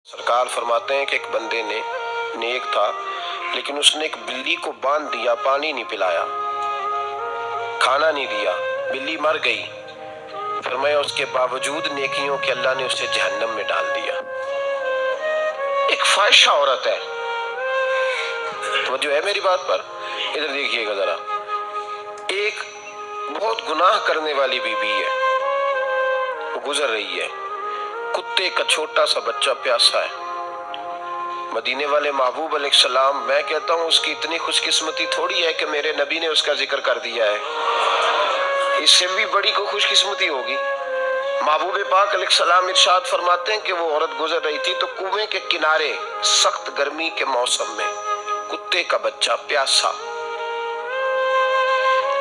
سرکار فرماتے ہیں کہ ایک بندے نے نیک تھا لیکن اس نے ایک بلی کو باندھ دیا، پانی نہیں پلایا، کھانا نہیں دیا، بلی مر گئی۔ فرمایا اس کے باوجود نیکیوں کے اللہ نے اسے جہنم میں ڈال دیا۔ ایک فاحشہ عورت ہے، توجہ ہے میری بات پر؟ ادھر دیکھیے گا ذرا، ایک بہت گناہ کرنے والی بی بی ہے، وہ گزر رہی ہے، کتے کا چھوٹا سا بچہ پیاسا ہے۔ مدینے والے محبوب علیہ السلام، میں کہتا ہوں اس کی اتنی خوش قسمتی تھوڑی ہے کہ میرے نبی نے اس کا ذکر کر دیا ہے، اس سے بھی بڑی کوئی خوش قسمتی ہوگی۔ محبوب پاک علیہ السلام ارشاد فرماتے ہیں کہ وہ عورت گزر رہی تھی تو کنویں کے کنارے سخت گرمی کے موسم میں کتے کا بچہ پیاسا۔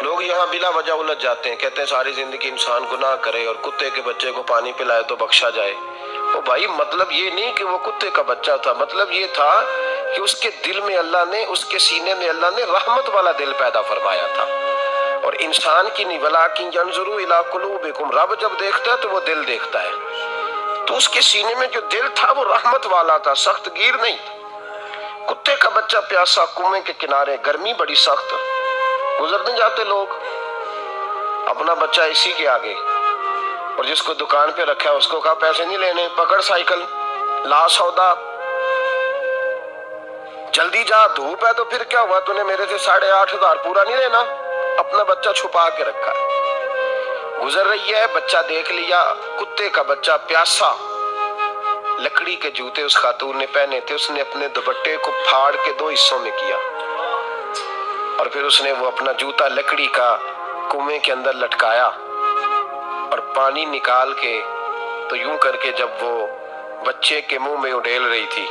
لوگ یہاں بلا وجہ الجھ جاتے ہیں، کہتے ہیں ساری زندگی انسان گناہ کرے اور کتے کے بچے کو پانی پلائے تو بخشا جائے۔ وہ بھائی مطلب یہ نہیں کہ وہ کتے کا بچہ تھا، مطلب یہ تھا کہ اس کے دل میں اللہ نے، اس کے سینے میں اللہ نے رحمت والا دل پیدا فرمایا تھا۔ اور انسان کی نہیں، وَلَٰكِن يَنظُرُ إِلَىٰ قُلُوبِكُمْ، رب جب دیکھتا ہے تو وہ دل دیکھتا ہے، تو اس کے سینے میں جو دل تھا وہ رحمت والا تھا، سخت گیر نہیں تھا۔ کتے کا بچہ پیاسا، کنویں کے کنارے، گرمی بڑی سخت، گزر نہیں جاتے لوگ اپنا بچہ اسی کے آگے، اور جس کو دکان پہ رکھا ہے اس کو کہا پیسے نہیں لینے، پکڑ سائیکل، لا سودا، جلدی جا، دھوپ ہے تو پھر کیا ہوا، تو نے میرے سے 8,500 پورا نہیں لینا، اپنا بچہ چھپا کے رکھا ہے۔ گزر رہی ہے، بچہ دیکھ لیا، کتے کا بچہ پیاسا، لکڑی کے جوتے اس خاتون نے پہنے تھے، اس نے اپنے دوپٹے کو پھاڑ کے 2 حصوں میں کیا، اور پھر اس نے وہ اپنا جوتا لکڑی کا کنویں کے اندر لٹکایا، اور پانی نکال کے تو یوں کر کے جب وہ بچے کے منہ میں اڈیل رہی تھی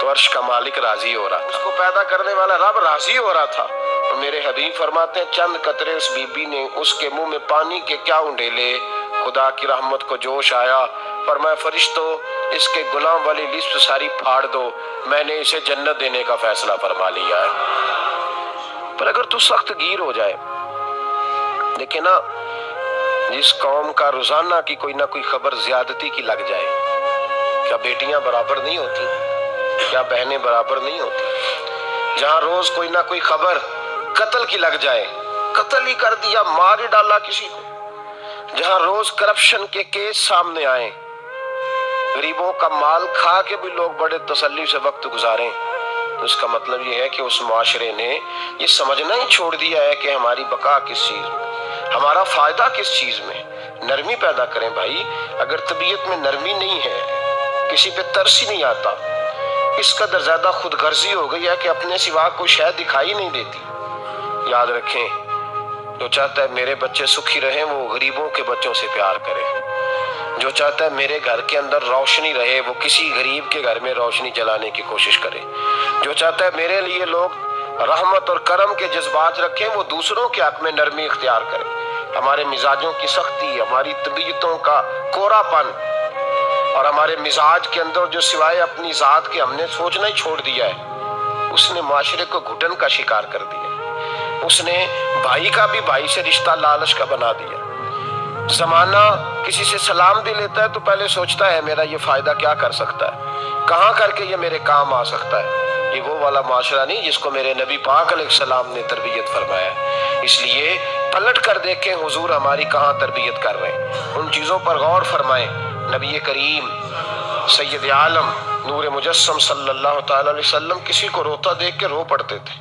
تو عرش کا مالک راضی ہو رہا تھا، اس کو پیدا کرنے والا رب راضی ہو رہا تھا۔ اور میرے حبیب فرماتے ہیں چند قطرے اس بی بی نے اس کے منہ میں پانی کے کیا اڈیلے، خدا کی رحمت کو جوش آیا، فرمایا فرشتوں اس کے گناہ والی لسٹ ساری پھاڑ دو، میں نے اسے جنت دینے کا فیصلہ فرما لیا ہے۔ پر اگر تو سخت گیر ہو جائے، دیکھیں نا، جس قوم کا روزانہ کی کوئی نہ کوئی خبر زیادتی کی لگ جائے، کیا بیٹیاں برابر نہیں ہوتی؟ کیا بہنیں برابر نہیں ہوتی؟ جہاں روز کوئی نہ کوئی خبر قتل کی لگ جائے، قتل ہی کر دیا، مار ہی ڈالا کسی کو، جہاں روز کرپشن کے کیس سامنے آئیں، غریبوں کا مال کھا کے بھی لوگ بڑے تسلی سے وقت گزاریں، تو اس کا مطلب یہ ہے کہ اس معاشرے نے یہ سمجھنا ہی چھوڑ دیا ہے کہ ہماری بقا کس چیز میں، ہمارا فائدہ کس چیز میں۔ نرمی پیدا کریں بھائی، اگر طبیعت میں نرمی نہیں ہے، کسی پہ ترس ہی نہیں آتا، اس قدر زیادہ خود غرضی ہو گئی ہے کہ اپنے سوا کوئی شے دکھائی نہیں دیتی۔ یاد رکھیں، جو چاہتا ہے میرے بچے سکھی رہیں وہ غریبوں کے بچوں سے پیار کرے، جو چاہتا ہے میرے گھر کے اندر روشنی رہے وہ کسی غریب کے گھر میں روشنی جلانے کی کوشش کرے، جو چاہتا ہے میرے لیے لوگ رحمت اور کرم کے جذبات رکھیں وہ دوسروں کے حق میں نرمی اختیار کرے۔ ہمارے مزاجوں کی سختی، ہماری طبیعتوں کا کوڑا پن، اور ہمارے مزاج کے اندر جو سوائے اپنی ذات کے ہم نے سوچنا ہی چھوڑ دیا ہے، اس نے معاشرے کو گھٹن کا شکار کر دیا، اس نے بھائی کا بھی بھائی سے رشتہ لالچ کا بنا دیا۔ زمانہ کسی سے سلام دے لیتا ہے تو پہلے سوچتا ہے میرا یہ فائدہ کیا کر سکتا ہے، کہاں کر کے یہ میرے کام آ سکتا ہے۔ یہ وہ والا معاشرہ نہیں جس کو میرے نبی پاک علیہ السلام نے تربیت فرمایا ہے۔ اس لیے پلٹ کر دیکھیں حضور ہماری کہاں تربیت کر رہے ہیں، ان چیزوں پر غور فرمائیں۔ نبی کریم سید عالم نور مجسم صلی اللہ تعالی علیہ وسلم کسی کو روتا دیکھ کے رو پڑتے تھے۔